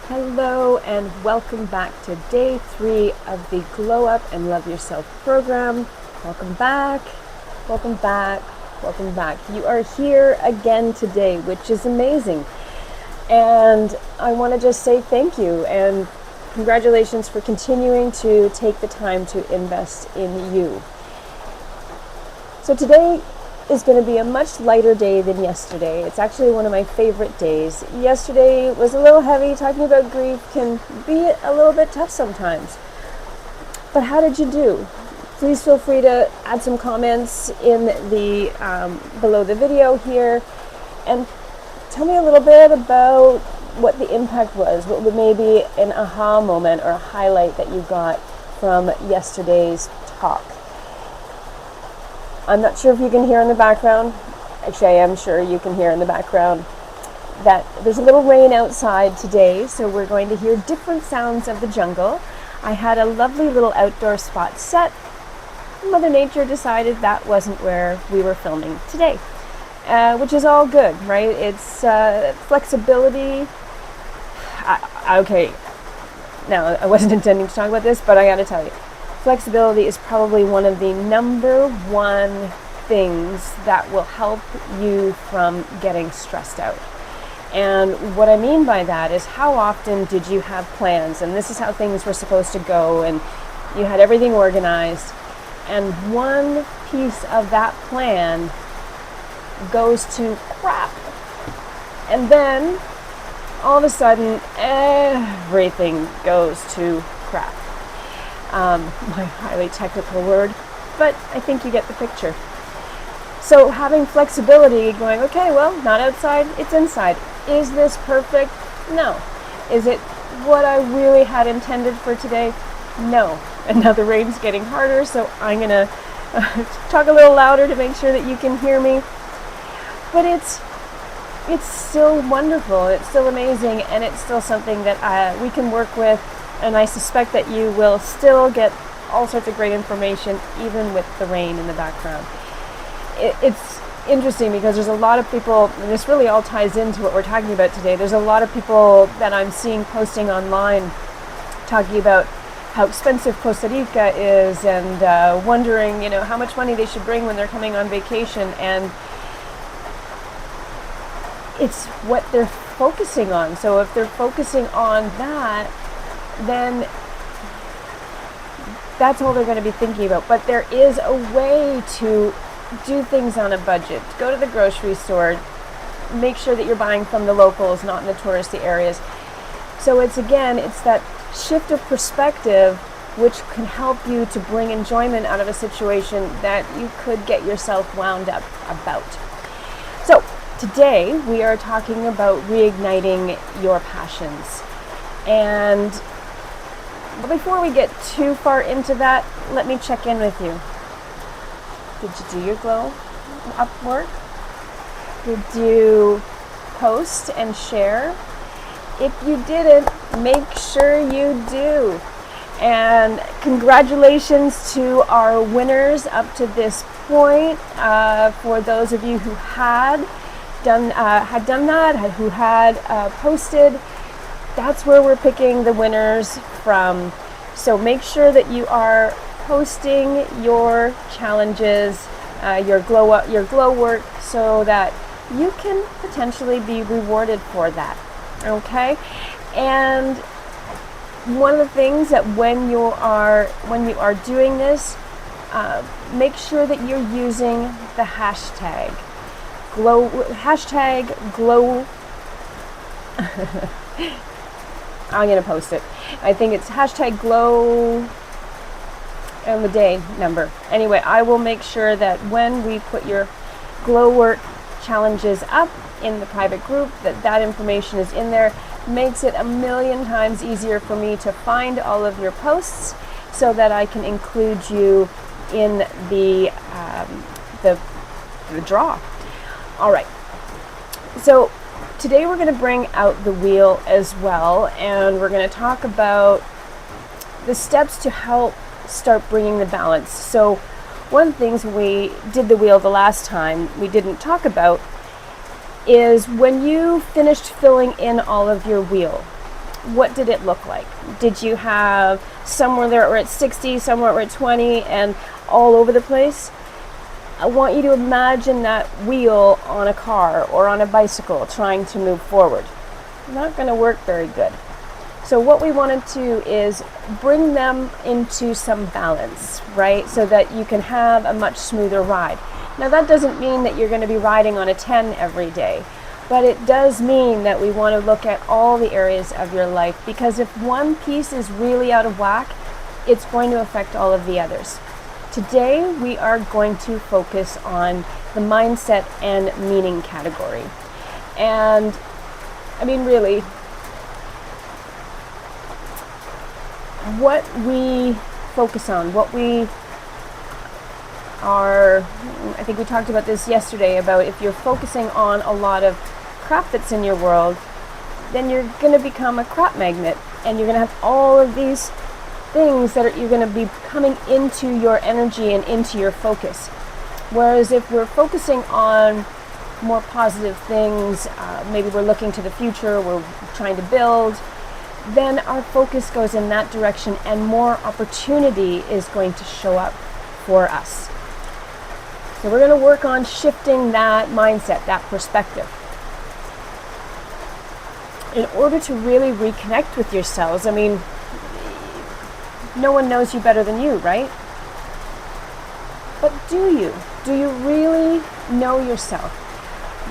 Hello and welcome back to day 3 of the Glow Up and Love Yourself program. Welcome back, welcome back, welcome back. You are here again today, which is amazing. And I want to just say thank you and congratulations for continuing to take the time to invest in you. So today is going to be a much lighter day than yesterday. It's actually one of my favorite days. Yesterday was a little heavy. Talking about grief can be a little bit tough sometimes. But how did you do? Please feel free to add some comments in the below the video here and tell me a little bit about what the impact was, what would maybe an aha moment or a highlight that you got from yesterday's talk. I'm not sure if you can hear in the background. Actually, I am sure you can hear in the background that there's a little rain outside today, so we're going to hear different sounds of the jungle. I had a lovely little outdoor spot set. Mother Nature decided that wasn't where we were filming today, which is all good, right? It's flexibility. Okay, now I wasn't intending to talk about this, but I gotta tell you, flexibility is probably one of the number one things that will help you from getting stressed out. And what I mean by that is, how often did you have plans and this is how things were supposed to go and you had everything organized, and one piece of that plan goes to crap, and then all of a sudden everything goes to crap. My highly technical word, but I think you get the picture. So having flexibility, going, okay, well, not outside, it's inside. Is this perfect? No. Is it what I really had intended for today? No. And now the rain's getting harder, so I'm going to talk a little louder to make sure that you can hear me. But it's still wonderful, it's still amazing, and it's still something that we can work with. And I suspect that you will still get all sorts of great information, even with the rain in the background. It's interesting because there's a lot of people, and this really all ties into what we're talking about today. There's a lot of people that I'm seeing posting online talking about how expensive Costa Rica is and wondering, how much money they should bring when they're coming on vacation. And it's what they're focusing on. So if they're focusing on that, then that's all they're going to be thinking about. But there is a way to do things on a budget. Go to the grocery store, make sure that you're buying from the locals, not in the touristy areas. So it's that shift of perspective which can help you to bring enjoyment out of a situation that you could get yourself wound up about. So today we are talking about reigniting your passions. And before we get too far into that, let me check in with you. Did you do your glow up work? Did you post and share? If you didn't, make sure you do. And congratulations to our winners up to this point. For those of you who had done that, who had posted, that's where we're picking the winners from. So make sure that you are posting your challenges, your glow work, so that you can potentially be rewarded for that. Okay? And one of the things that when you are doing this, make sure that you're using the hashtag glow. I'm going to post it. I think it's hashtag glow and the day number. Anyway, I will make sure that when we put your glow work challenges up in the private group, that information is in there. Makes it a million times easier for me to find all of your posts so that I can include you in the draw. All right. So today we're going to bring out the wheel as well, and we're going to talk about the steps to help start bringing the balance. So one of the things we did the wheel the last time we didn't talk about is when you finished filling in all of your wheel, what did it look like? Did you have somewhere that were at 60, somewhere were at 20, and all over the place? I want you to imagine that wheel on a car or on a bicycle trying to move forward. Not going to work very good. So what we want to do is bring them into some balance, right? So that you can have a much smoother ride. Now that doesn't mean that you're going to be riding on a 10 every day, but it does mean that we want to look at all the areas of your life, because if one piece is really out of whack, it's going to affect all of the others. Today we are going to focus on the mindset and meaning category. And I mean, really, what we focus on, what we are, I think we talked about this yesterday, about if you're focusing on a lot of crap that's in your world, then you're going to become a crap magnet, and you're going to have all of these things that you're going to be coming into your energy and into your focus. Whereas if we're focusing on more positive things, maybe we're looking to the future, we're trying to build, then our focus goes in that direction and more opportunity is going to show up for us. So we're going to work on shifting that mindset, that perspective. In order to really reconnect with yourselves, I mean, no one knows you better than you, right? But do you? Do you really know yourself?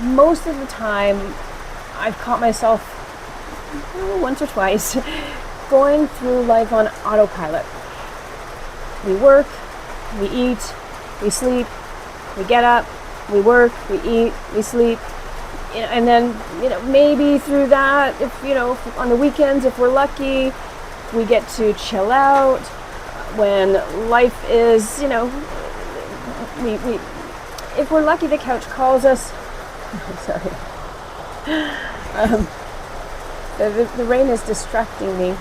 Most of the time, I've caught myself once or twice going through life on autopilot. We work, we eat, we sleep, we get up, we work, we eat, we sleep, and then maybe through that, if on the weekends, if we're lucky, we get to chill out. When life is, we if we're lucky, the couch calls us. I'm sorry. The rain is distracting me.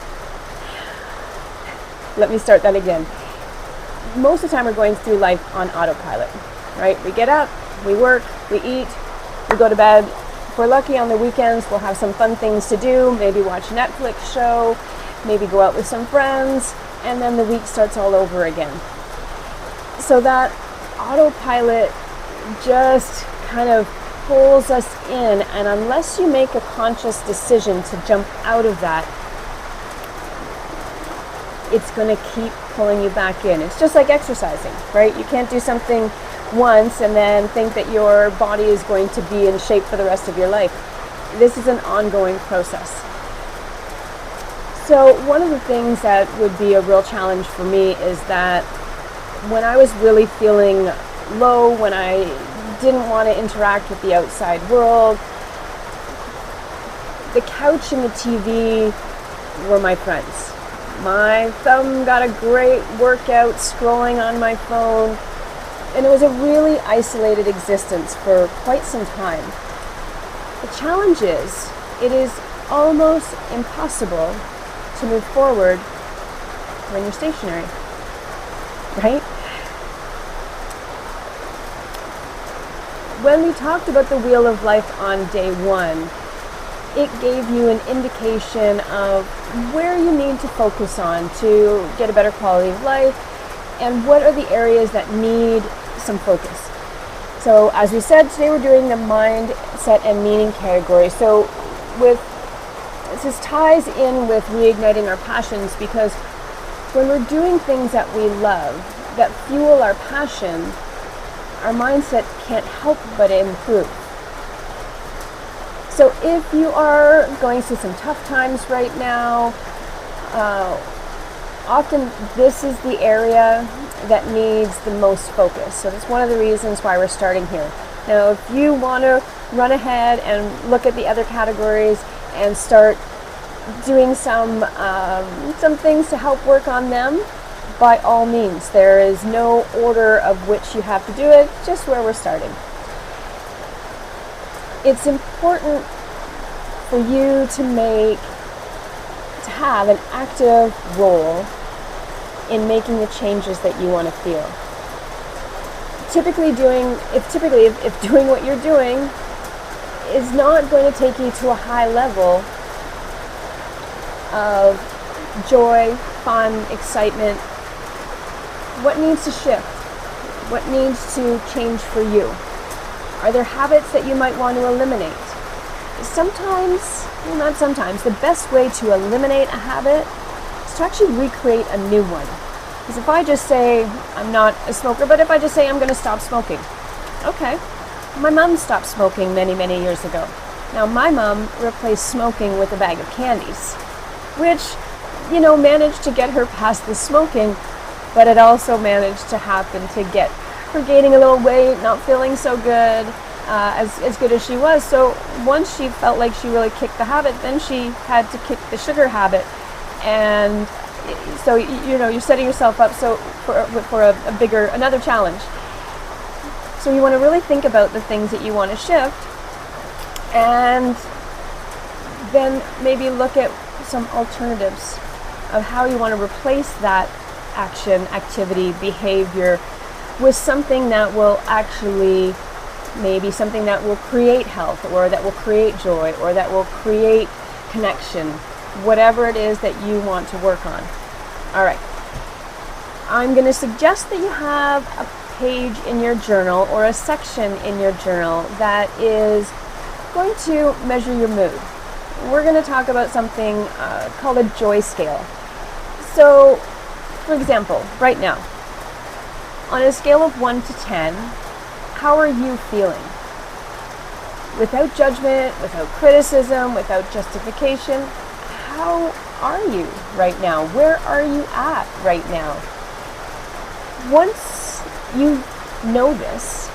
Let me start that again. Most of the time we're going through life on autopilot, right? We get up, we work, we eat, we go to bed. If we're lucky on the weekends, we'll have some fun things to do, maybe watch a Netflix show, maybe go out with some friends, and then the week starts all over again. So that autopilot just kind of pulls us in, and unless you make a conscious decision to jump out of that, it's going to keep pulling you back in. It's just like exercising, right? You can't do something once and then think that your body is going to be in shape for the rest of your life. This is an ongoing process. So one of the things that would be a real challenge for me is that when I was really feeling low, when I didn't want to interact with the outside world, the couch and the TV were my friends. My thumb got a great workout scrolling on my phone, and it was a really isolated existence for quite some time. The challenge is, it is almost impossible to move forward when you're stationary, right? When we talked about the Wheel of Life on day one, it gave you an indication of where you need to focus on to get a better quality of life and what are the areas that need some focus. So as we said, today we're doing the mindset and meaning category. So this ties in with reigniting our passions, because when we're doing things that we love, that fuel our passion, our mindset can't help but improve. So if you are going through some tough times right now, often this is the area that needs the most focus. So that's one of the reasons why we're starting here. Now, if you want to run ahead and look at the other categories and start doing some things to help work on them, by all means. There is no order of which you have to do it, just where we're starting. It's important for you to have an active role in making the changes that you want to feel. If doing what you're doing is not going to take you to a high level, of joy, fun, excitement. What needs to shift? What needs to change for you? Are there habits that you might want to eliminate? Sometimes, well, not sometimes, the best way to eliminate a habit is to actually recreate a new one. Because if I just say, I'm not a smoker, but if I just say I'm going to stop smoking, okay. My mom stopped smoking many, many years ago. Now, my mom replaced smoking with a bag of candies, which, managed to get her past the smoking, but it also managed to happen to get her gaining a little weight, not feeling so good, as good as she was. So once she felt like she really kicked the habit, then she had to kick the sugar habit. And so, you're setting yourself up for another challenge. So you want to really think about the things that you want to shift, and then maybe look at some alternatives of how you want to replace that action, activity, behavior with something that will actually, maybe something that will create health, or that will create joy, or that will create connection, whatever it is that you want to work on. All right. I'm going to suggest that you have a page in your journal or a section in your journal that is going to measure your mood. We're going to talk about something called a joy scale. So, for example, right now, on a scale of 1 to 10, how are you feeling? Without judgment, without criticism, without justification, how are you right now? Where are you at right now? Once you know this,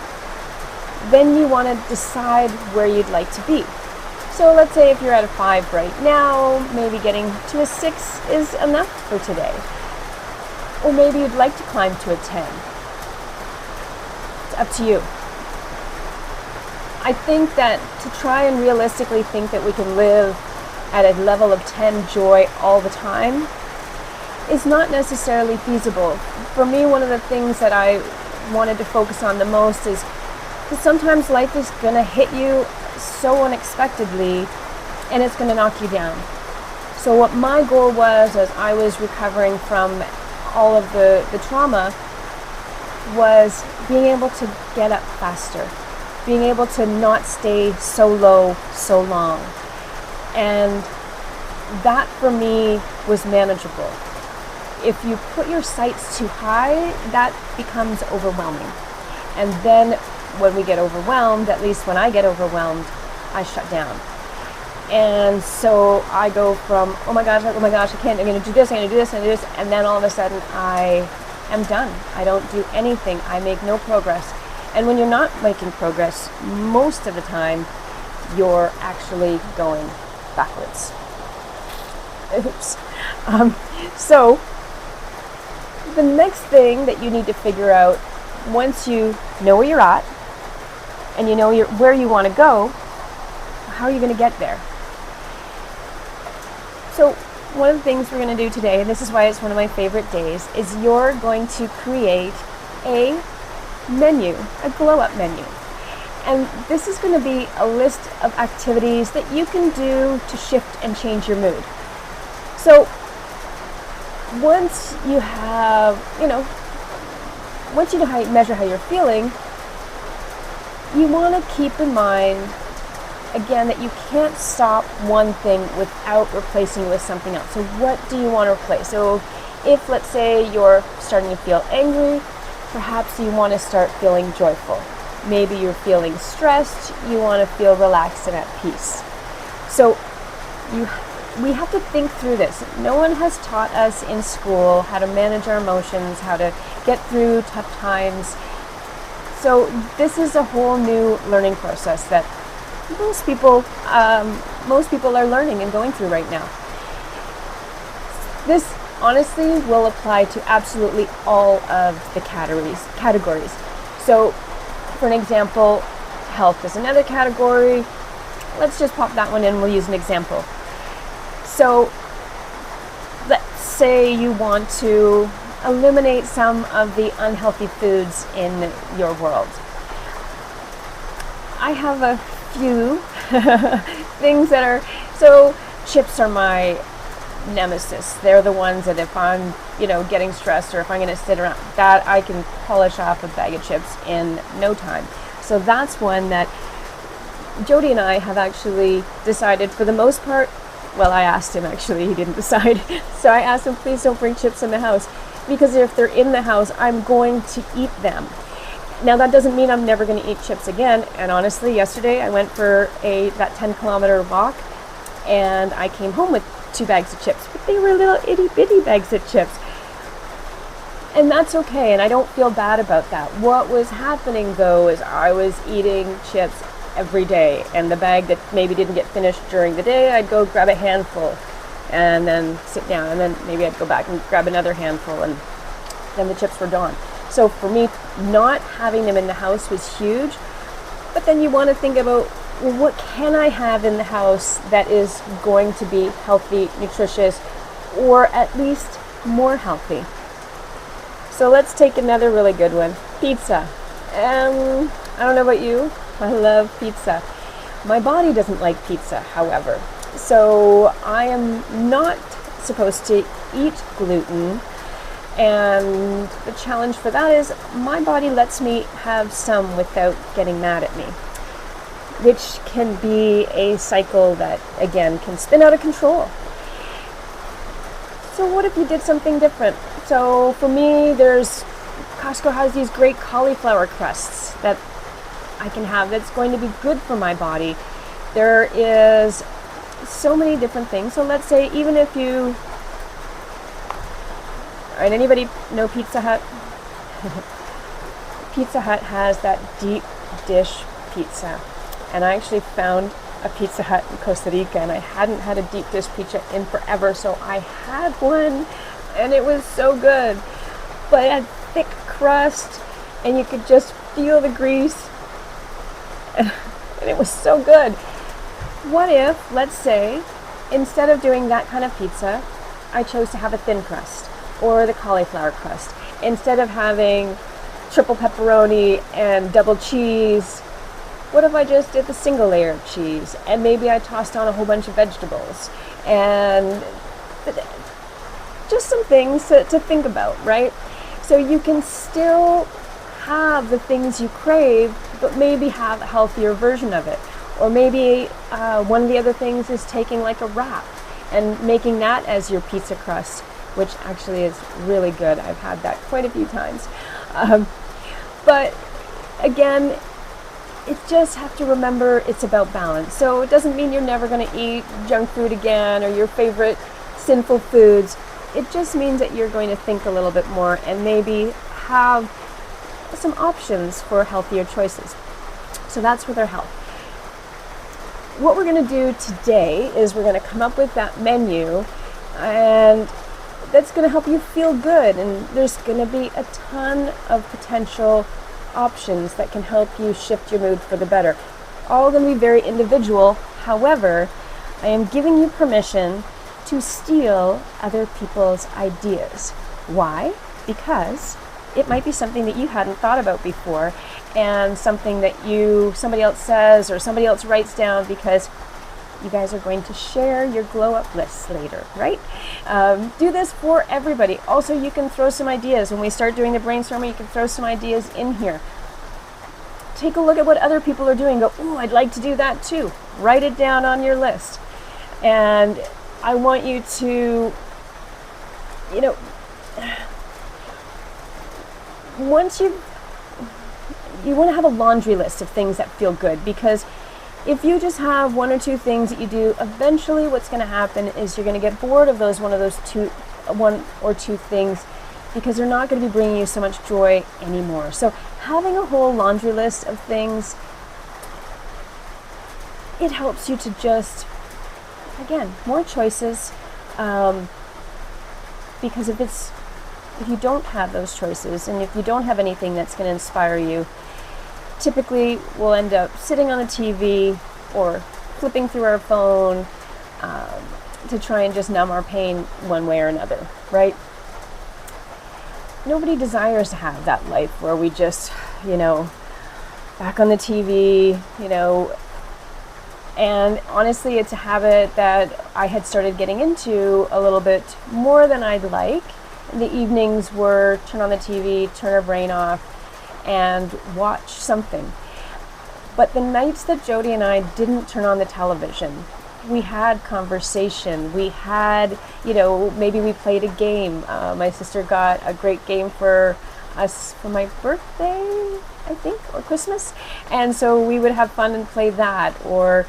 then you want to decide where you'd like to be. So let's say if you're at a 5 right now, maybe getting to a 6 is enough for today. Or maybe you'd like to climb to a 10. It's up to you. I think that to try and realistically think that we can live at a level of 10 joy all the time is not necessarily feasible. For me, one of the things that I wanted to focus on the most is because sometimes life is going to hit you so unexpectedly, and it's going to knock you down. So what my goal was as I was recovering from all of the trauma was being able to get up faster, being able to not stay so low so long. And that for me was manageable. If you put your sights too high, that becomes overwhelming. And then when we get overwhelmed, at least when I get overwhelmed, I shut down. And so I go from, oh my gosh, I'm going to do this, and then all of a sudden I am done. I don't do anything. I make no progress. And when you're not making progress, most of the time, you're actually going backwards. Oops. So the next thing that you need to figure out, once you know where you're at and you know where you want to go, how are you going to get there? So one of the things we're going to do today, and this is why it's one of my favorite days, is you're going to create a menu, a glow-up menu. And this is going to be a list of activities that you can do to shift and change your mood. So once you have, once you know how you measure how you're feeling, you want to keep in mind, again, that you can't stop one thing without replacing it with something else. So what do you want to replace? So if, let's say, you're starting to feel angry, perhaps you want to start feeling joyful. Maybe you're feeling stressed, you want to feel relaxed and at peace. So we have to think through this. No one has taught us in school how to manage our emotions, how to get through tough times. So this is a whole new learning process that most people are learning and going through right now. This honestly will apply to absolutely all of the categories. So for an example, health is another category. Let's just pop that one in. We'll use an example. So let's say you want to eliminate some of the unhealthy foods in your world. I have a few things that are, so chips are my nemesis. They're the ones that if I'm, getting stressed, or if I'm going to sit around, that I can polish off a bag of chips in no time. So that's one that Jody and I have actually decided, for the most part. Well, I asked him, actually, he didn't decide. So I asked him, please don't bring chips in the house, because if they're in the house, I'm going to eat them. Now, that doesn't mean I'm never going to eat chips again. And honestly, yesterday I went for that 10-kilometer walk, and I came home with 2 bags of chips, but they were little itty bitty bags of chips. And that's okay, and I don't feel bad about that. What was happening, though, is I was eating chips every day, and the bag that maybe didn't get finished during the day, I'd go grab a handful and then sit down, and then maybe I'd go back and grab another handful, and then the chips were gone. So for me, not having them in the house was huge. But then you want to think about, well, what can I have in the house that is going to be healthy, nutritious, or at least more healthy? So let's take another really good one. Pizza. I don't know about you, I love pizza. My body doesn't like pizza, however. So I am not supposed to eat gluten. And the challenge for that is my body lets me have some without getting mad at me, which can be a cycle that, again, can spin out of control. So what if you did something different? So for me, Costco has these great cauliflower crusts that I can have that's going to be good for my body. There is so many different things. So let's say, even if you... All right, anybody know Pizza Hut? Pizza Hut has that deep dish pizza. And I actually found a Pizza Hut in Costa Rica, and I hadn't had a deep dish pizza in forever, so I had one, and it was so good. But it had thick crust, and you could just feel the grease, and it was so good. What if, let's say, instead of doing that kind of pizza, I chose to have a thin crust, or the cauliflower crust, instead of having triple pepperoni and double cheese? What if I just did the single layer of cheese, and maybe I tossed on a whole bunch of vegetables, and just some things to think about, right? So you can still have the things you crave, but maybe have a healthier version of it. Or maybe one of the other things is taking like a wrap and making that as your pizza crust, which actually is really good. I've had that quite a few times. But again, you just have to remember it's about balance. So it doesn't mean you're never going to eat junk food again or your favorite sinful foods. It just means that you're going to think a little bit more and maybe have some options for healthier choices. So that's with our health. What we're going to do today is we're going to come up with that menu, and that's going to help you feel good. And there's going to be a ton of potential options that can help you shift your mood for the better. All going to be very individual. However, I am giving you permission to steal other people's ideas. Why? Because it might be something that you hadn't thought about before, and something that somebody else says or somebody else writes down, because you guys are going to share your glow up lists later, right? Do this for everybody. Also, you can throw some ideas. When we start doing the brainstorming, you can throw some ideas in here. Take a look at what other people are doing. Go, oh, I'd like to do that too. Write it down on your list. And I want you to, once you want to have a laundry list of things that feel good, because if you just have one or two things that you do, eventually what's going to happen is you're going to get bored of one or two things, because they're not going to be bringing you so much joy anymore. So having a whole laundry list of things, it helps you to just, again, more choices, because if you don't have those choices, and if you don't have anything that's going to inspire you, typically we'll end up sitting on the TV or flipping through our phone to try and just numb our pain one way or another, right? Nobody desires to have that life where we just, back on the TV, And honestly, it's a habit that I had started getting into a little bit more than I'd like. The evenings were turn on the TV, turn our brain off, and watch something. But the nights that Jody and I didn't turn on the television, we had conversation. We had, maybe we played a game. My sister got a great game for us for my birthday, I think, or Christmas. And so we would have fun and play that, or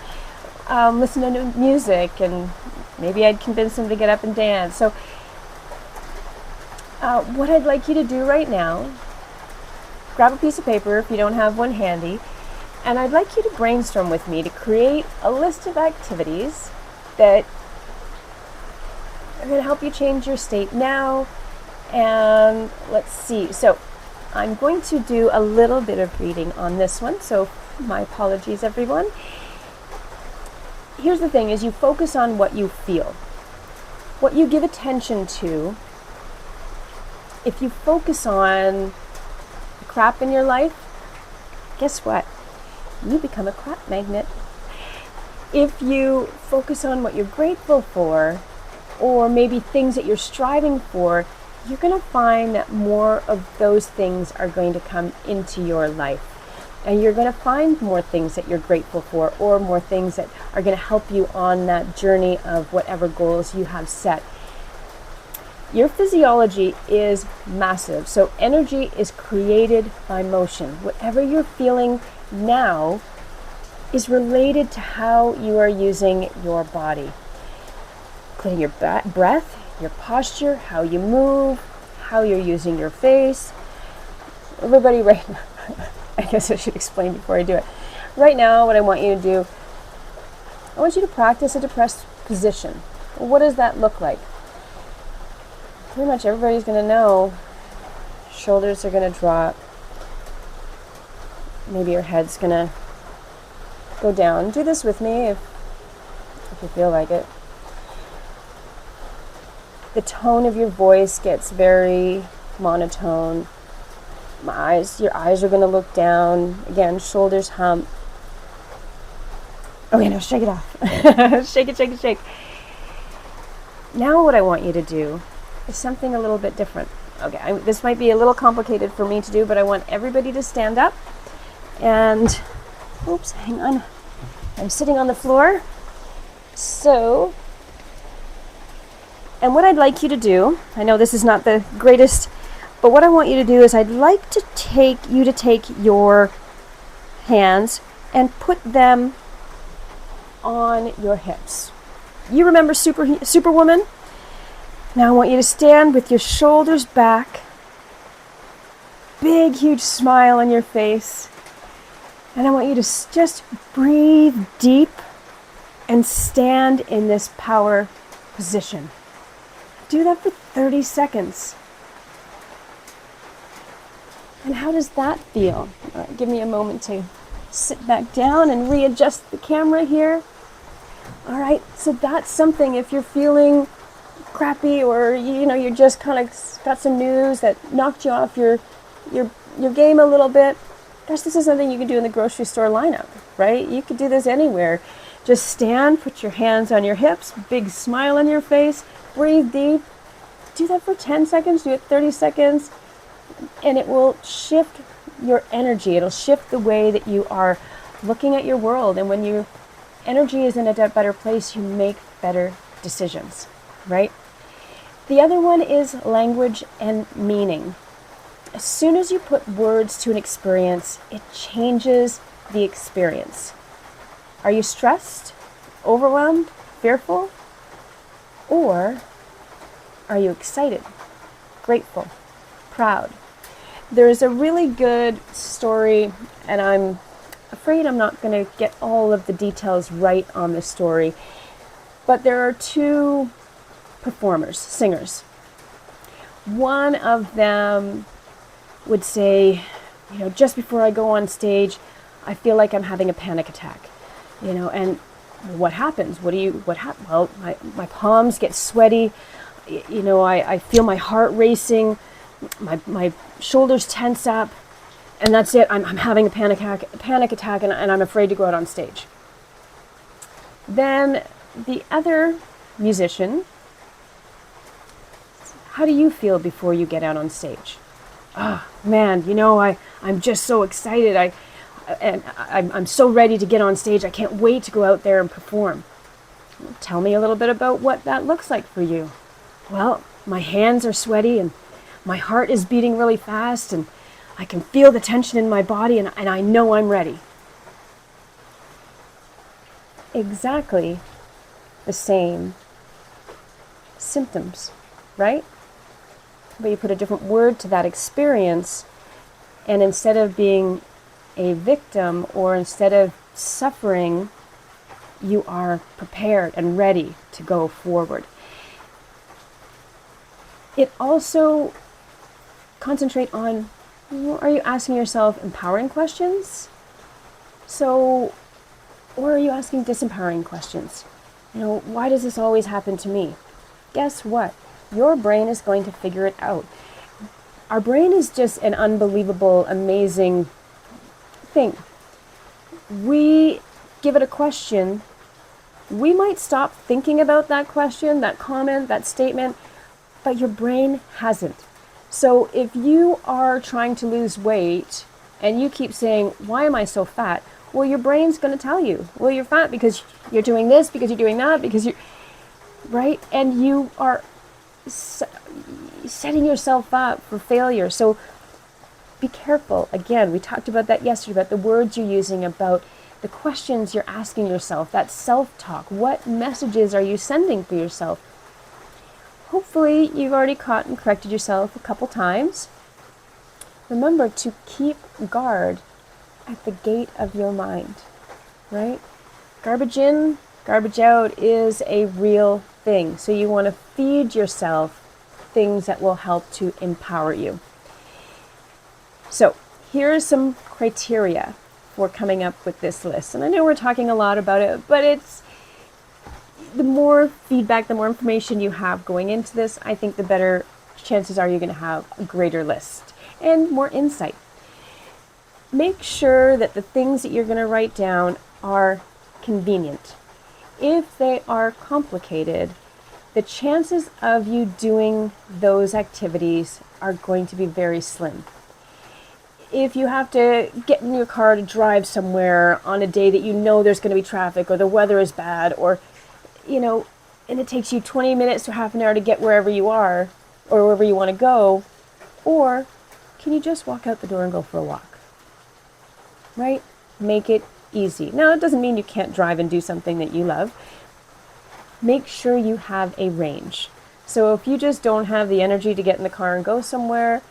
listen to new music, and maybe I'd convince him to get up and dance. So what I'd like you to do right now, grab a piece of paper if you don't have one handy, and I'd like you to brainstorm with me to create a list of activities that are going to help you change your state now. And let's see. So I'm going to do a little bit of reading on this one. So my apologies, everyone. Here's the thing, is you focus on what you feel. What you give attention to. If you focus on the crap in your life, guess what? You become a crap magnet. If you focus on what you're grateful for, or maybe things that you're striving for, you're going to find that more of those things are going to come into your life. And you're going to find more things that you're grateful for, or more things that are going to help you on that journey of whatever goals you have set. Your physiology is massive. So energy is created by motion. Whatever you're feeling now is related to how you are using your body, including your breath, your posture, how you move, how you're using your face. Everybody right now, I guess I should explain before I do it. Right now, what I want you to do, I want you to practice a depressed position. What does that look like? Pretty much everybody's going to know. Shoulders are going to drop. Maybe your head's going to go down. Do this with me if you feel like it. The tone of your voice gets very monotone. Your eyes are going to look down. Again, shoulders hump. Okay, now shake it off. Shake it, shake it, shake. Now what I want you to do is something a little bit different. Okay, this might be a little complicated for me to do, but I want everybody to stand up. And, oops, hang on. I'm sitting on the floor. So, and what I'd like you to do, I know this is not the greatest, but what I want you to do is I'd like to take your hands and put them on your hips. You remember Superwoman? Now I want you to stand with your shoulders back, big, huge smile on your face, and I want you to just breathe deep and stand in this power position. Do that for 30 seconds. And how does that feel? All right, give me a moment to sit back down and readjust the camera here. All right, so that's something if you're feeling crappy, or you're just kind of got some news that knocked you off your game a little bit. This is something you can do in the grocery store lineup, right? You could do this anywhere. Just stand, put your hands on your hips, big smile on your face, breathe deep. Do that for 10 seconds, do it 30 seconds, and it will shift your energy. It'll shift the way that you are looking at your world. And when your energy is in a better place, you make better decisions, right? The other one is language and meaning. As soon as you put words to an experience, it changes the experience. Are you stressed, overwhelmed, fearful? Or are you excited, grateful, proud? There's a really good story, and I'm afraid I'm not going to get all of the details right on this story, but there are two performers, singers. One of them would say, just before I go on stage, I feel like I'm having a panic attack, and what happens? What happens? Well, my palms get sweaty, I feel my heart racing, my shoulders tense up, and that's it. I'm having a panic attack, and I'm afraid to go out on stage. Then the other musician, how do you feel before you get out on stage? Oh man, I'm just so excited. I'm so ready to get on stage. I can't wait to go out there and perform. Tell me a little bit about what that looks like for you. Well, my hands are sweaty and my heart is beating really fast and I can feel the tension in my body and I know I'm ready. Exactly the same symptoms, right? But you put a different word to that experience, and instead of being a victim or instead of suffering, you are prepared and ready to go forward. It also concentrate on, are you asking yourself empowering questions? Or are you asking disempowering questions? Why does this always happen to me? Guess what? Your brain is going to figure it out. Our brain is just an unbelievable, amazing thing. We give it a question. We might stop thinking about that question, that comment, that statement, but your brain hasn't. So if you are trying to lose weight and you keep saying, why am I so fat? Well, your brain's going to tell you, well, you're fat because you're doing this, because you're doing that, because you're, right? And you are setting yourself up for failure. So be careful. Again, we talked about that yesterday, about the words you're using, about the questions you're asking yourself, that self-talk. What messages are you sending for yourself? Hopefully, you've already caught and corrected yourself a couple times. Remember to keep guard at the gate of your mind, right? Garbage in, garbage out is a real thing. So you want to feed yourself things that will help to empower you. So here are some criteria for coming up with this list. And I know we're talking a lot about it, but it's the more feedback, the more information you have going into this, I think the better chances are you're going to have a greater list and more insight. Make sure that the things that you're going to write down are convenient. If they are complicated, the chances of you doing those activities are going to be very slim. If you have to get in your car to drive somewhere on a day that you know there's going to be traffic or the weather is bad or, and it takes you 20 minutes to half an hour to get wherever you are or wherever you want to go, or can you just walk out the door and go for a walk? Right? Make it easy. Now, it doesn't mean you can't drive and do something that you love. Make sure you have a range. So if you just don't have the energy to get in the car and go somewhere,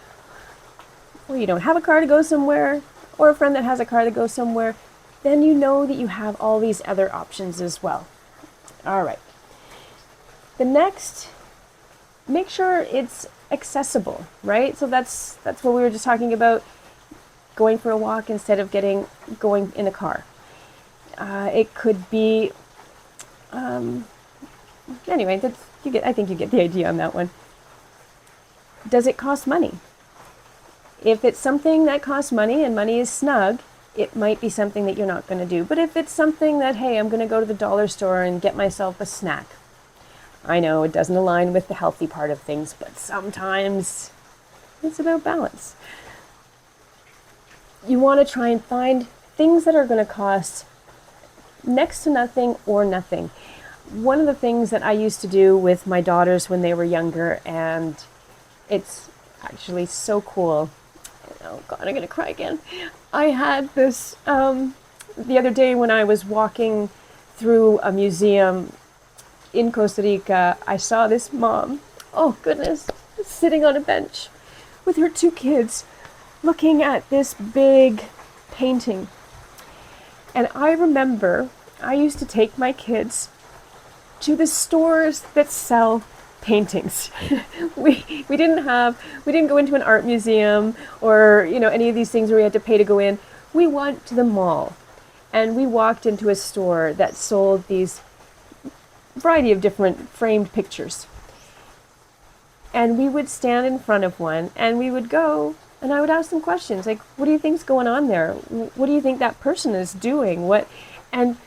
or you don't have a car to go somewhere, or a friend that has a car to go somewhere, then you know that you have all these other options as well. All right. The next, make sure it's accessible, right? So that's what we were just talking about, going for a walk instead of going in a car. It could be, anyway, I think you get the idea on that one. Does it cost money? If it's something that costs money and money is snug, it might be something that you're not going to do. But if it's something that, hey, I'm going to go to the dollar store and get myself a snack. I know it doesn't align with the healthy part of things, but sometimes it's about balance. You want to try and find things that are going to cost next to nothing or nothing. One of the things that I used to do with my daughters when they were younger, and it's actually so cool. Oh God, I'm going to cry again. I had this, the other day when I was walking through a museum in Costa Rica, I saw this mom, oh goodness, sitting on a bench with her two kids looking at this big painting. And I remember I used to take my kids to the stores that sell paintings. we didn't go into an art museum or any of these things where we had to pay to go in. We went to the mall and we walked into a store that sold these variety of different framed pictures. And we would stand in front of one and we would go and I would ask them questions like, what do you think's going on there? What do you think that person is doing? And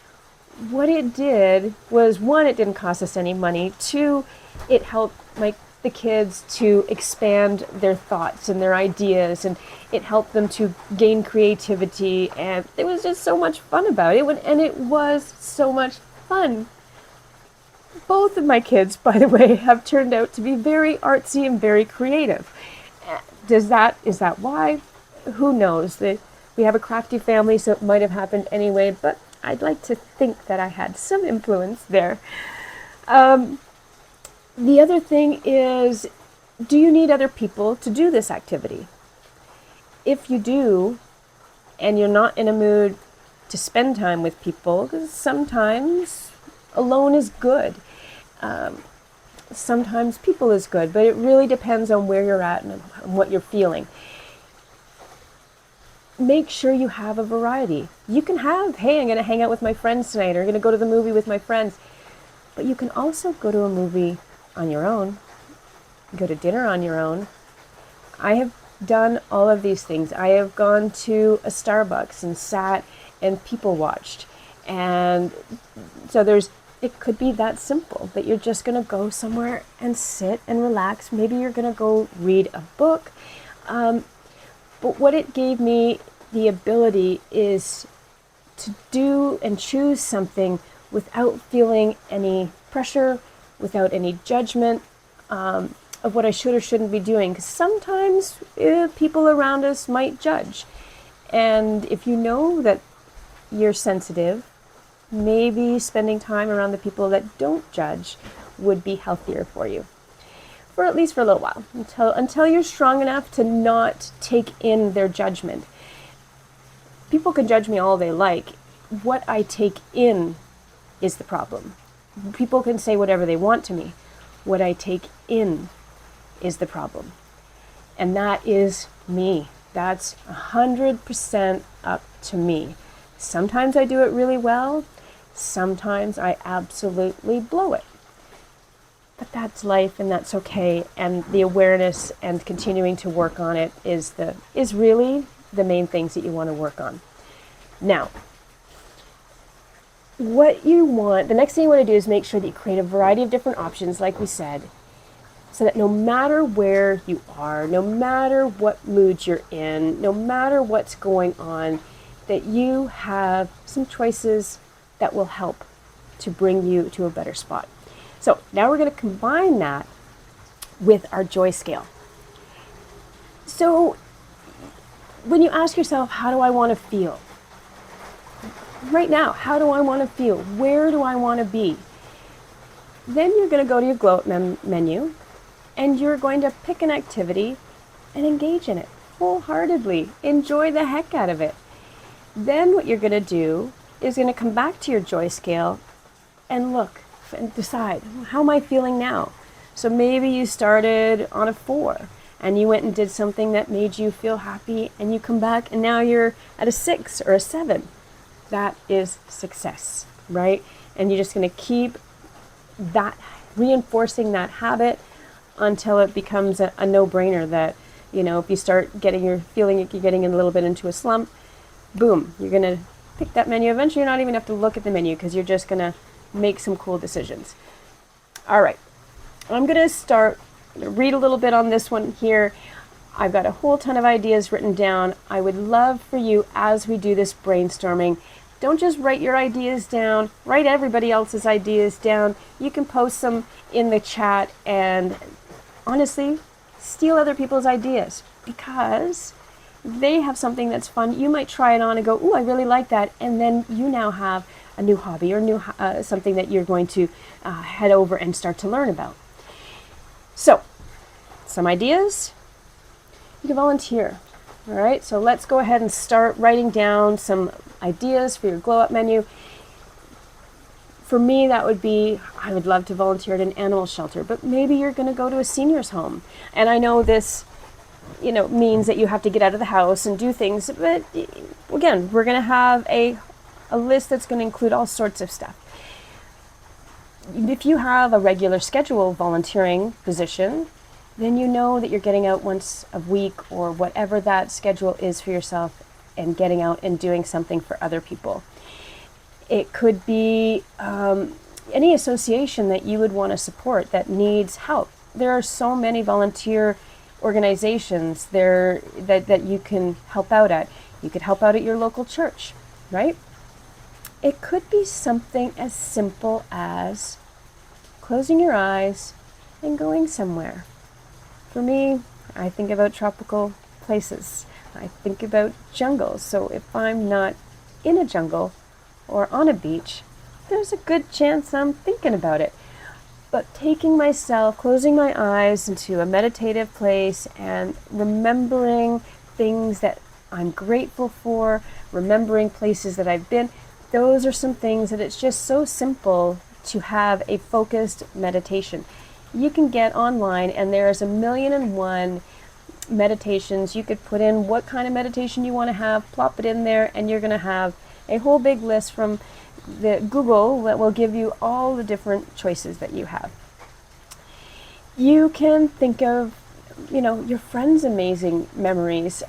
what it did was, one, it didn't cost us any money. Two, it helped the kids to expand their thoughts and their ideas, and it helped them to gain creativity, and it was just so much fun about it. And it was so much fun. Both of my kids, by the way, have turned out to be very artsy and very creative. Is that why? Who knows? We have a crafty family, so it might have happened anyway, but I'd like to think that I had some influence there. The other thing is, do you need other people to do this activity? If you do, and you're not in a mood to spend time with people, because sometimes alone is good. Sometimes people is good, but it really depends on where you're at and what you're feeling. Make sure you have a variety. You can have, hey, I'm going to hang out with my friends tonight, or I'm going to go to the movie with my friends. But you can also go to a movie on your own, go to dinner on your own. I have done all of these things. I have gone to a Starbucks and sat and people watched. And so it could be that simple, that you're just going to go somewhere and sit and relax. Maybe you're going to go read a book. But what it gave me the ability is to do and choose something without feeling any pressure, without any judgment of what I should or shouldn't be doing. Because sometimes people around us might judge. And if you know that you're sensitive, maybe spending time around the people that don't judge would be healthier for you. For at least for a little while, until you're strong enough to not take in their judgment. People can judge me all they like. What I take in is the problem. People can say whatever they want to me. What I take in is the problem. And that is me. That's 100% up to me. Sometimes I do it really well. Sometimes I absolutely blow it. But that's life, and that's okay. And the awareness and continuing to work on it is really the main things that you want to work on. Now, the next thing you want to do is make sure that you create a variety of different options, like we said, so that no matter where you are, no matter what mood you're in, no matter what's going on, that you have some choices that will help to bring you to a better spot. So now we're going to combine that with our joy scale. So when you ask yourself, how do I want to feel? Right now, how do I want to feel? Where do I want to be? Then you're going to go to your Glow Up menu, and you're going to pick an activity and engage in it wholeheartedly. Enjoy the heck out of it. Then what you're going to do is going to come back to your joy scale and look and decide, how am I feeling now? So maybe you started on a 4 and you went and did something that made you feel happy, and you come back and now you're at a 6 or a 7. That is success, right? And you're just going to keep that, reinforcing that habit until it becomes a no-brainer that, if you start feeling like you're getting a little bit into a slump, boom, you're going to pick that menu. Eventually you're not even have to look at the menu, because you're just going to make some cool decisions. All right, I'm going to read a little bit on this one here. I've got a whole ton of ideas written down. I would love for you, as we do this brainstorming, don't just write your ideas down, write everybody else's ideas down. You can post them in the chat and honestly, steal other people's ideas, because they have something that's fun. You might try it on and go, ooh, I really like that. And then you now have a new hobby or something that you're going to head over and start to learn about. So, some ideas. You can volunteer. All right, so let's go ahead and start writing down some ideas for your Glow Up menu. For me, that would be, I would love to volunteer at an animal shelter, but maybe you're going to go to a senior's home. And I know this, means that you have to get out of the house and do things, but again, we're going to have a list that's going to include all sorts of stuff. If you have a regular schedule volunteering position, then you know that you're getting out once a week or whatever that schedule is for yourself, and getting out and doing something for other people. It could be any association that you would want to support that needs help. There are so many volunteer organizations there that you can help out at. You could help out at your local church, right? It could be something as simple as closing your eyes and going somewhere. For me, I think about tropical places. I think about jungles. So if I'm not in a jungle or on a beach, there's a good chance I'm thinking about it. But taking myself, closing my eyes into a meditative place and remembering things that I'm grateful for, remembering places that I've been, those are some things that it's just so simple to have a focused meditation. You can get online and there's 1,000,001 meditations. You could put in what kind of meditation you want to have, plop it in there, and you're going to have a whole big list from the Google that will give you all the different choices that you have. You can think of, your friends' amazing memories.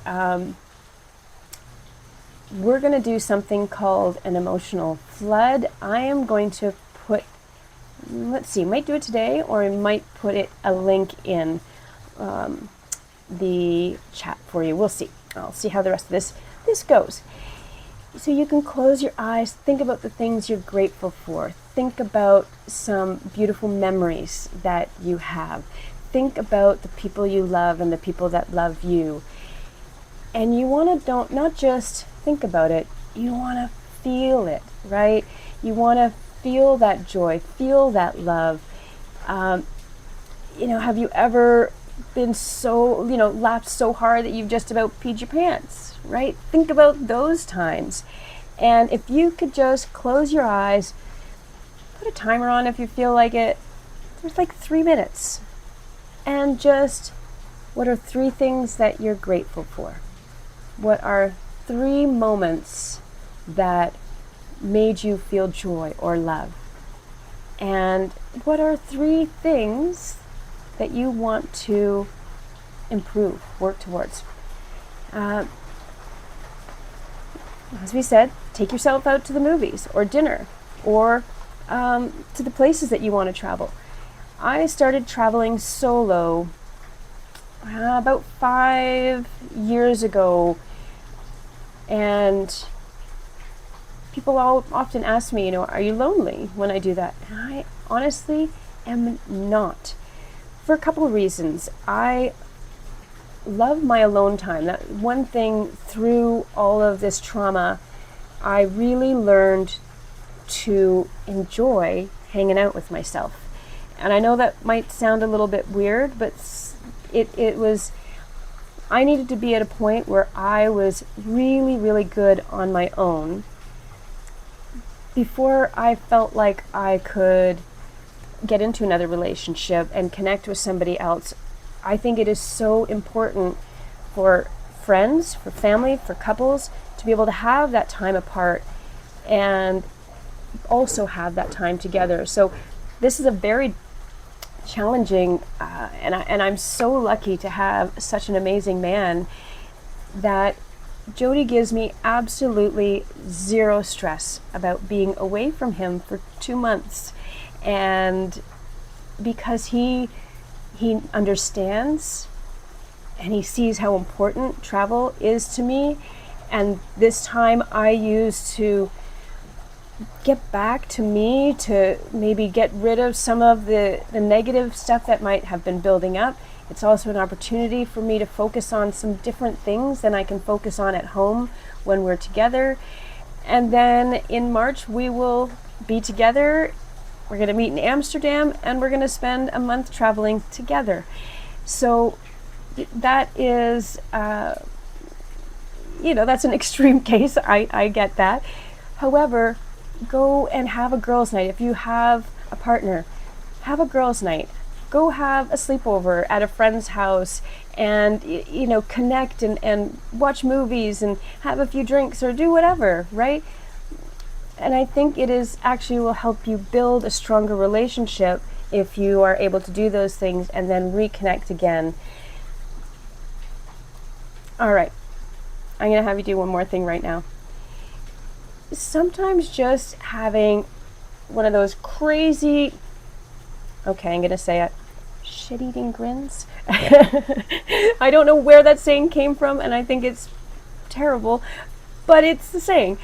We're going to do something called an emotional flood. I am going to put, might do it today, or I might put a link in the chat for you. We'll see. I'll see how the rest of this goes. So you can close your eyes, think about the things you're grateful for. Think about some beautiful memories that you have. Think about the people you love and the people that love you. And you want to not just think about it, you want to feel it, right? You want to feel that joy, feel that love. Have you ever been laughed so hard that you've just about peed your pants, right? Think about those times. And if you could just close your eyes, put a timer on if you feel like it, there's like 3 minutes. And just, what are 3 things that you're grateful for? What are 3 moments that made you feel joy or love? And what are 3 things that you want to improve, work towards? As we said, take yourself out to the movies or dinner or to the places that you want to travel. I started traveling solo about 5 years ago, and people often ask me, are you lonely when I do that? And I honestly am not. For a couple of reasons. I love my alone time. That one thing through all of this trauma, I really learned to enjoy hanging out with myself. And I know that might sound a little bit weird, but it was, I needed to be at a point where I was really, really good on my own before I felt like I could get into another relationship and connect with somebody else. I think it is so important for friends, for family, for couples to be able to have that time apart and also have that time together. So this is a very challenging, and I'm so lucky to have such an amazing man that Jody gives me absolutely zero stress about being away from him for 2 months. And because he understands and he sees how important travel is to me, and this time I use to get back to me, to maybe get rid of some of the negative stuff that might have been building up. It's also an opportunity for me to focus on some different things than I can focus on at home when we're together. And then in March we will be together. We're going to meet in Amsterdam, and we're going to spend a month traveling together. So that is, that's an extreme case. I get that. However, go and have a girls' night. If you have a partner, have a girls' night. Go have a sleepover at a friend's house and, connect and watch movies and have a few drinks or do whatever, right? And I think it is actually will help you build a stronger relationship if you are able to do those things and then reconnect again. All right. I'm going to have you do one more thing right now. sometimes just having one of those crazy, okay, I'm going to say it, shit-eating grins. I don't know where that saying came from, and I think it's terrible, but it's the saying.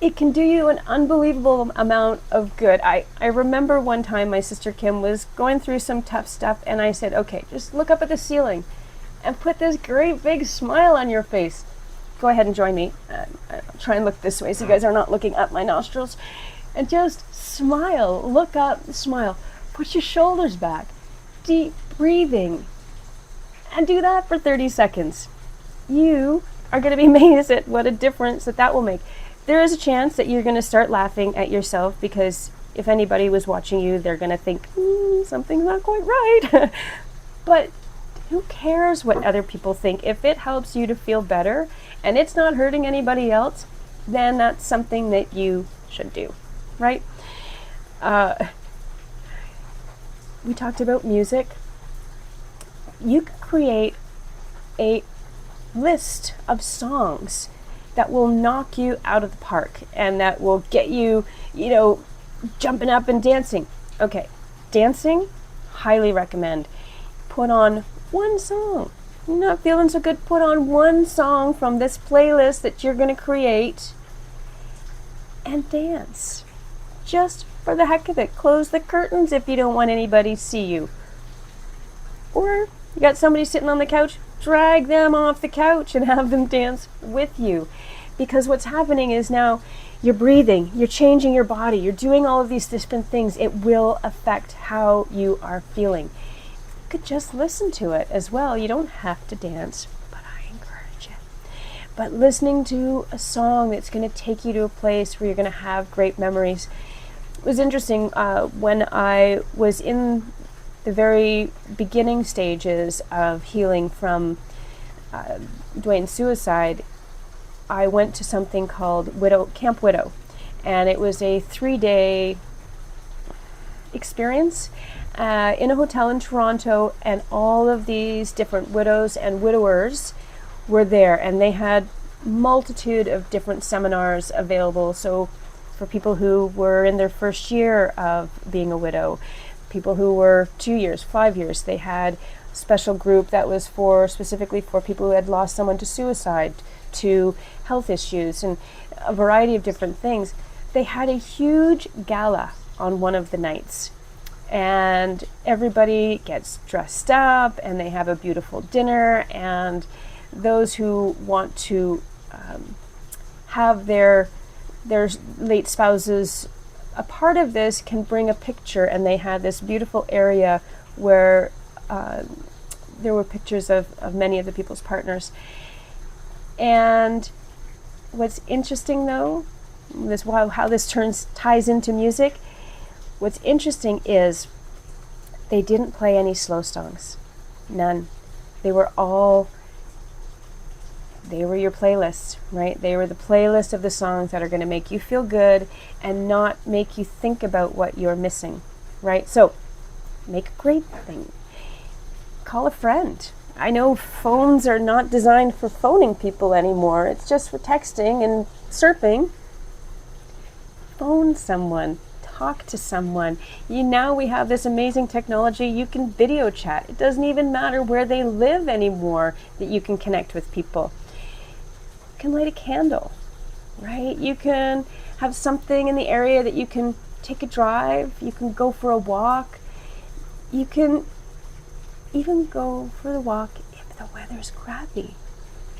It can do you an unbelievable amount of good. I remember one time my sister Kim was going through some tough stuff, and I said, okay, just look up at the ceiling and put this great big smile on your face. Go ahead and join me. I'll try and look this way so you guys are not looking up my nostrils. And just smile. Look up, smile. Put your shoulders back. Deep breathing. And do that for 30 seconds. You are going to be amazed at what a difference that will make. There is a chance that you're going to start laughing at yourself, because if anybody was watching you, they're going to think, something's not quite right. But who cares what other people think? If it helps you to feel better and it's not hurting anybody else, then that's something that you should do, right? We talked about music. You can create a list of songs that will knock you out of the park and that will get you, jumping up and dancing. Okay, dancing, highly recommend. Put on one song. You're not feeling so good, put on one song from this playlist that you're going to create and dance. Just for the heck of it. Close the curtains if you don't want anybody to see you. Or you got somebody sitting on the couch, drag them off the couch and have them dance with you. Because what's happening is now you're breathing, you're changing your body, you're doing all of these different things. It will affect how you are feeling. You could just listen to it as well. You don't have to dance, but I encourage it. But listening to a song that's going to take you to a place where you're going to have great memories. It was interesting when I was in the very beginning stages of healing from Dwayne's suicide. I went to something called Camp Widow, and it was a 3-day experience in a hotel in Toronto, and all of these different widows and widowers were there, and they had multitude of different seminars available. So for people who were in their first year of being a widow, people who were 2 years, 5 years, they had a special group that was specifically for people who had lost someone to suicide, to health issues, and a variety of different things. They had a huge gala on one of the nights, and everybody gets dressed up and they have a beautiful dinner, and those who want to have their late spouses a part of this can bring a picture, and they had this beautiful area where there were pictures of many of the people's partners. And what's interesting, though, how this ties into music, what's interesting is they didn't play any slow songs. None. They were your playlist, right? They were the playlist of the songs that are going to make you feel good and not make you think about what you're missing, right? So make a great thing. Call a friend. I know phones are not designed for phoning people anymore. It's just for texting and surfing. Phone someone. Talk to someone. Now we have this amazing technology. You can video chat. It doesn't even matter where they live anymore that you can connect with people. You can light a candle, right? You can have something in the area that you can take a drive. You can go for a walk. You can even go for the walk if the weather's crappy.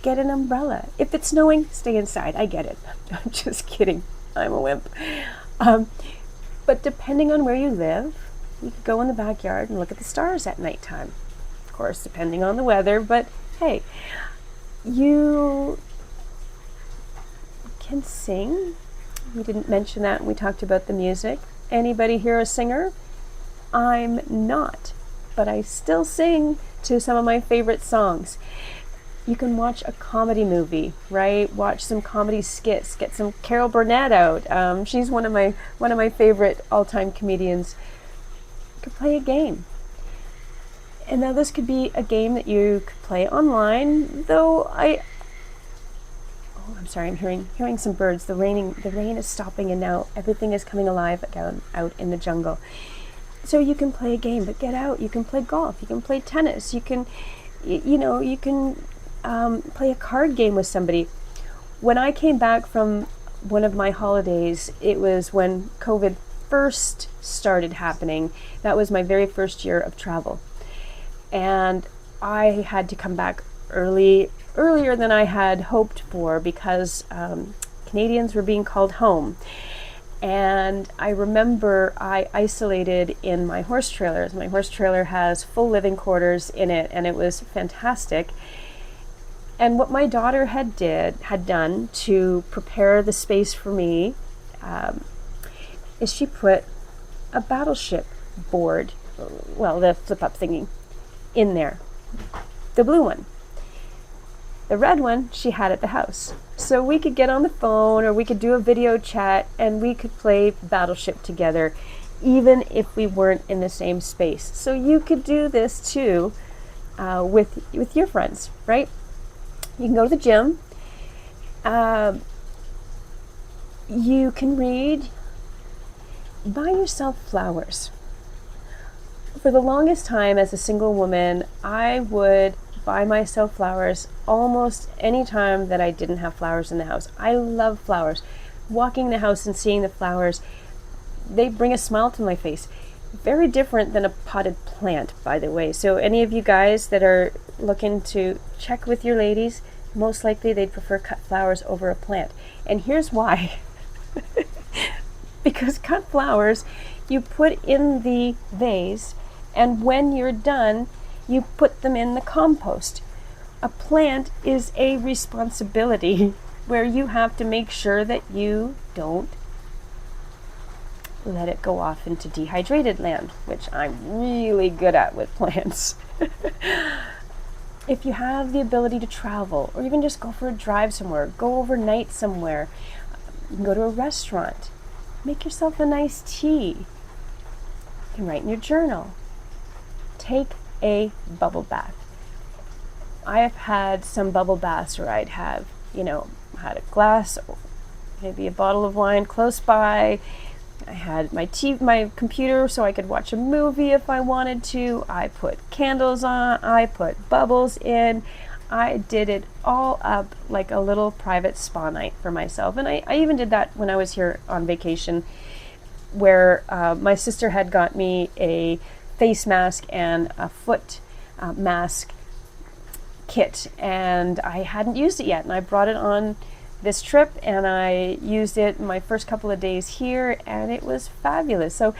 Get an umbrella. If it's snowing, stay inside. I get it. I'm just kidding. I'm a wimp. But depending on where you live, you could go in the backyard and look at the stars at nighttime. Of course, depending on the weather, but hey, you can sing. We didn't mention that when we talked about the music. Anybody here a singer? I'm not, but I still sing to some of my favorite songs. You can watch a comedy movie, right? Watch some comedy skits. Get some Carol Burnett out. She's one of my favorite all-time comedians. You could play a game. And now this could be a game that you could play online, though I'm I'm hearing some birds. The rain is stopping, and now everything is coming alive again out in the jungle. So you can play a game, but get out. You can play golf. You can play tennis. You can, you can play a card game with somebody. When I came back from one of my holidays, it was when COVID first started happening. That was my very first year of travel. And I had to come back earlier than I had hoped for, because Canadians were being called home. And I remember I isolated in my horse trailers. My horse trailer has full living quarters in it, and it was fantastic. And what my daughter had done to prepare the space for me is she put a battleship board, well, the flip-up thingy, in there. The blue one. The red one she had at the house. So we could get on the phone, or we could do a video chat, and we could play Battleship together, even if we weren't in the same space. So you could do this too with your friends, right? You can go to the gym. You can read. Buy yourself flowers. For the longest time as a single woman, I would buy myself flowers almost any time that I didn't have flowers in the house. I love flowers. Walking the house and seeing the flowers, they bring a smile to my face. Very different than a potted plant, by the way. So any of you guys that are looking to check with your ladies, most likely they'd prefer cut flowers over a plant. And here's why. Because cut flowers, you put in the vase, and when you're done, you put them in the compost. A plant is a responsibility where you have to make sure that you don't let it go off into dehydrated land, which I'm really good at with plants. If you have the ability to travel, or even just go for a drive somewhere, go overnight somewhere, you can go to a restaurant, make yourself a nice tea. You can write in your journal. Take a bubble bath. I have had some bubble baths where I'd have, had a glass, maybe a bottle of wine close by. I had my computer so I could watch a movie if I wanted to. I put candles on. I put bubbles in. I did it all up like a little private spa night for myself. And I even did that when I was here on vacation, where my sister had got me a face mask and a foot mask kit, and I hadn't used it yet, and I brought it on this trip, and I used it my first couple of days here, and it was fabulous. So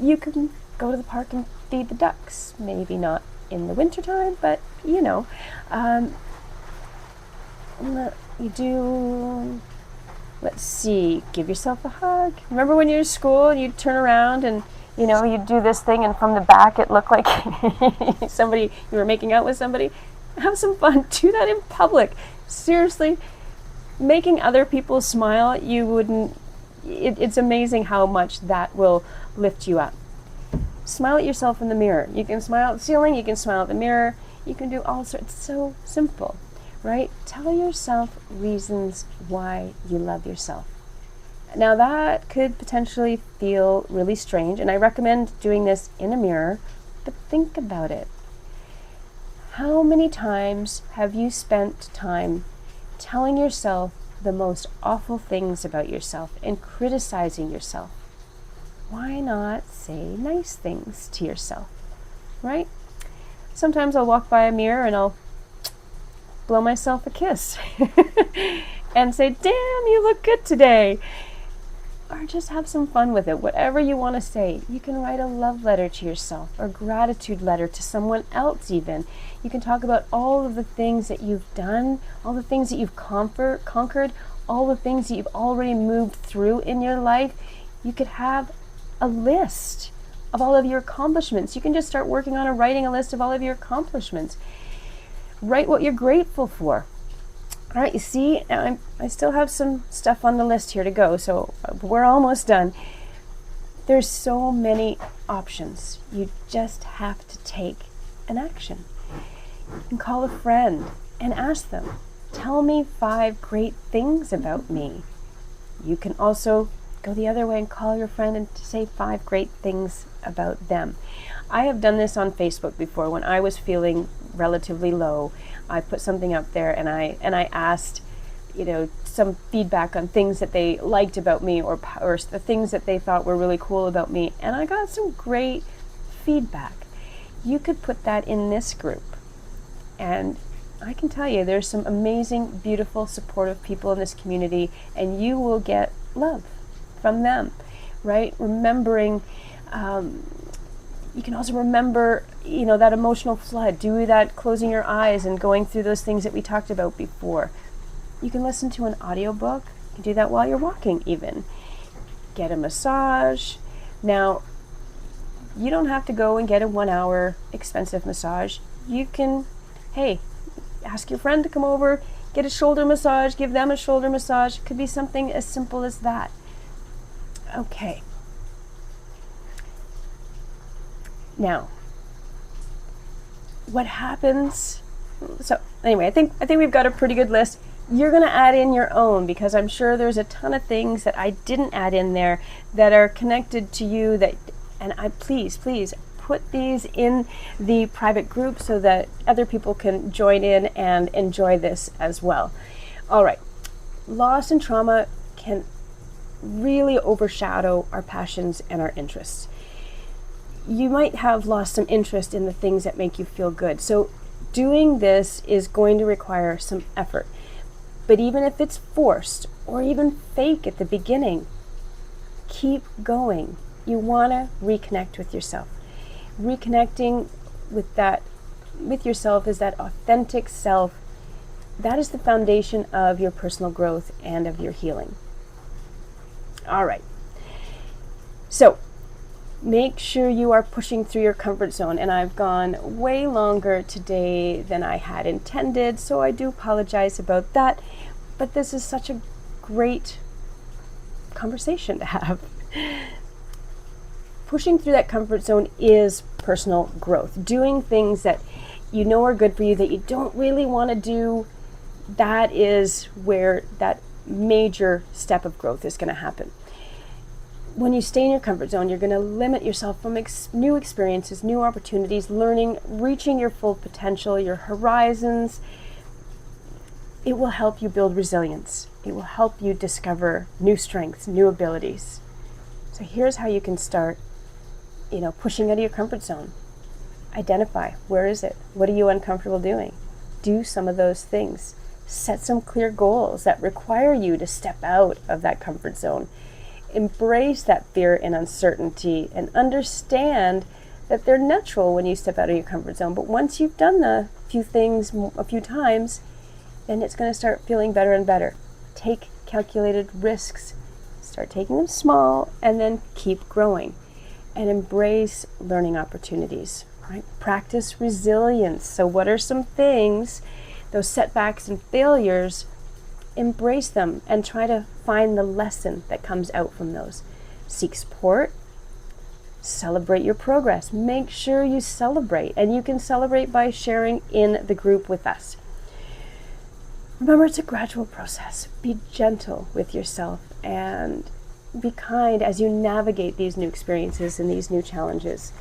you can go to the park and feed the ducks, maybe not in the wintertime, but you do, let's see, give yourself a hug. Remember when you were in school and you'd turn around and you'd do this thing, and from the back it looked like you were making out with somebody? Have some fun. Do that in public. Seriously, making other people smile, it's amazing how much that will lift you up. Smile at yourself in the mirror. You can smile at the ceiling, you can smile at the mirror, you can do all sorts. It's so simple, right? Tell yourself reasons why you love yourself. Now that could potentially feel really strange, and I recommend doing this in a mirror, but think about it. How many times have you spent time telling yourself the most awful things about yourself and criticizing yourself? Why not say nice things to yourself, right? Sometimes I'll walk by a mirror and I'll blow myself a kiss and say, damn, you look good today. Or just have some fun with it. Whatever you want to say. You can write a love letter to yourself, or gratitude letter to someone else even. You can talk about all of the things that you've done, all the things that you've conquered, all the things that you've already moved through in your life. You could have a list of all of your accomplishments. You can just start working on writing a list of all of your accomplishments. Write what you're grateful for. All right, you see, I still have some stuff on the list here to go, so we're almost done. There's so many options. You just have to take an action. You can call a friend and ask them, Tell me 5 great things about me. You can also go the other way and call your friend and say 5 great things about them. I have done this on Facebook before. When I was feeling relatively low, I put something up there and I asked, some feedback on things that they liked about me or the things that they thought were really cool about me, and I got some great feedback. You could put that in this group, and I can tell you there's some amazing, beautiful, supportive people in this community, and you will get love from them, right? Remembering, you can also remember, that emotional flood. Do that closing your eyes and going through those things that we talked about before. You can listen to an audiobook. You can do that while you're walking even. Get a massage. Now, you don't have to go and get a 1-hour expensive massage. You can, ask your friend to come over, get a shoulder massage, give them a shoulder massage. It could be something as simple as that. Okay. Now, what happens? So anyway, I think we've got a pretty good list. You're going to add in your own, because I'm sure there's a ton of things that I didn't add in there that are connected to you and please put these in the private group so that other people can join in and enjoy this as well. All right. Loss and trauma can really overshadow our passions and our interests. You might have lost some interest in the things that make you feel good. So doing this is going to require some effort. But even if it's forced or even fake at the beginning, keep going. You want to reconnect with yourself. Reconnecting with yourself is that authentic self. That is the foundation of your personal growth and of your healing. All right. So make sure you are pushing through your comfort zone. And I've gone way longer today than I had intended, so I do apologize about that. But this is such a great conversation to have. Pushing through that comfort zone is personal growth. Doing things that you know are good for you that you don't really want to do, that is where that major step of growth is going to happen. When you stay in your comfort zone, you're going to limit yourself from new experiences, new opportunities, learning, reaching your full potential, your horizons. It will help you build resilience. It will help you discover new strengths, new abilities. So here's how you can start, pushing out of your comfort zone. Identify, where is it? What are you uncomfortable doing? Do some of those things. Set some clear goals that require you to step out of that comfort zone. Embrace that fear and uncertainty and understand that they're natural when you step out of your comfort zone. But once you've done the few things a few times, then it's going to start feeling better and better. Take calculated risks. Start taking them small and then keep growing. And embrace learning opportunities. Right? Practice resilience. So what are some things, those setbacks and failures, embrace them and try to find the lesson that comes out from those. Seek support. Celebrate your progress. Make sure you celebrate. And you can celebrate by sharing in the group with us. Remember, it's a gradual process. Be gentle with yourself and be kind as you navigate these new experiences and these new challenges.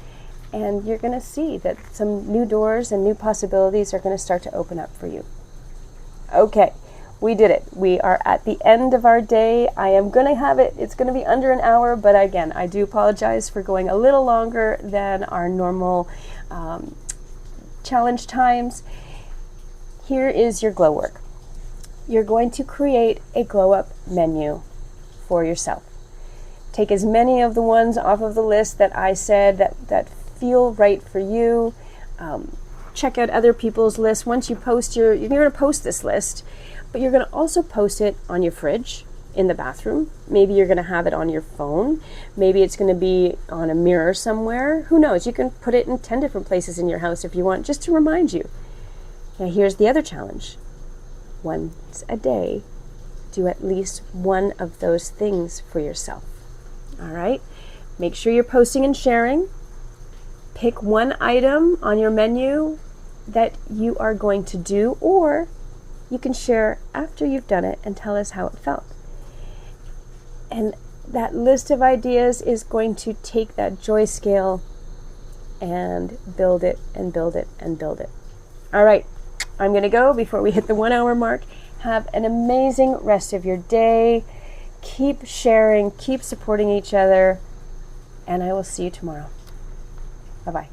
And you're going to see that some new doors and new possibilities are going to start to open up for you. Okay, we did it. We are at the end of our day. I am going to have it. It's going to be under an hour, but again, I do apologize for going a little longer than our normal challenge times. Here is your glow work. You're going to create a glow up menu for yourself. Take as many of the ones off of the list that I said that feel right for you. Check out other people's lists. Once you post you're going to post this list, but you're going to also post it on your fridge, in the bathroom. Maybe you're going to have it on your phone. Maybe it's going to be on a mirror somewhere. Who knows? You can put it in 10 different places in your house if you want, just to remind you. Now here's the other challenge. Once a day, do at least one of those things for yourself. All right? Make sure you're posting and sharing. Pick one item on your menu that you are going to do, or you can share after you've done it and tell us how it felt. And that list of ideas is going to take that joy scale and build it and build it and build it. All right, I'm going to go before we hit the 1 hour mark. Have an amazing rest of your day. Keep sharing, keep supporting each other, and I will see you tomorrow. Bye-bye.